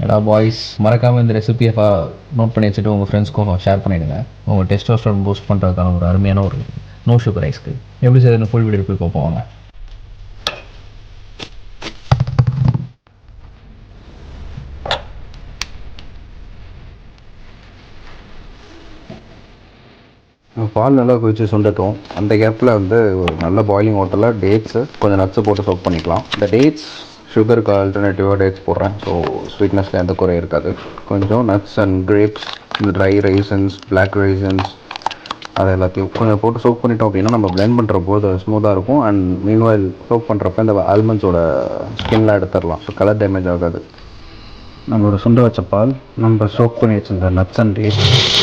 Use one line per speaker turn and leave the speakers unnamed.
ஏடா பாய்ஸ், மறக்காமல் இந்த ரெசிபியை நோட் பண்ணி வச்சுட்டு உங்கள் ஃப்ரெண்ட்ஸ்க்கும் ஷேர் பண்ணிவிடுங்க. உங்கள் டெஸ்டோஸ்டெரான் பூஸ்ட் பண்ணுறதுக்கான ஒரு அருமையான ஒரு நோ சுகர் ஐஸ்கிரீம் எப்படி செய்யுதுன்னு ஃபுல் வீடியோ போய் பார்ப்போம். பால் நல்லா கொதிச்சு சுண்டட்டும். அந்த கேப்பில் வந்து ஒரு நல்ல பாயிலிங் வாட்டரில் டேட்ஸு கொஞ்சம் நட்ஸு போட்டு சோக் பண்ணிக்கலாம். இந்த டேட்ஸ் சுகருக்கு ஆல்டர்னேட்டிவாக டேட்ஸ் போடுறேன். ஸோ ஸ்வீட்னஸில் எந்த குறையும் இருக்காது. கொஞ்சம் நட்ஸ் அண்ட் கிரேப்ஸ், இந்த ட்ரை ரைசன்ஸ், பிளாக் ரைசன்ஸ், அதை எல்லாத்தையும் கொஞ்சம் போட்டு சோக் பண்ணிட்டோம் அப்படின்னா நம்ம பிளெண்ட் பண்ணுற போது ஸ்மூத்தாக இருக்கும். அண்ட் மீன்வாயில் சோக் பண்ணுறப்ப இந்த ஆல்மண்ட்ஸோட ஸ்கின்லாம் எடுத்துடலாம். ஸோ கலர் டேமேஜ் ஆகாது. நம்மளோட சுண்ட வச்ச பால், நம்ம சோக் பண்ணி வச்சிருந்த நட்ஸ் அண்ட் டேட்ஸ்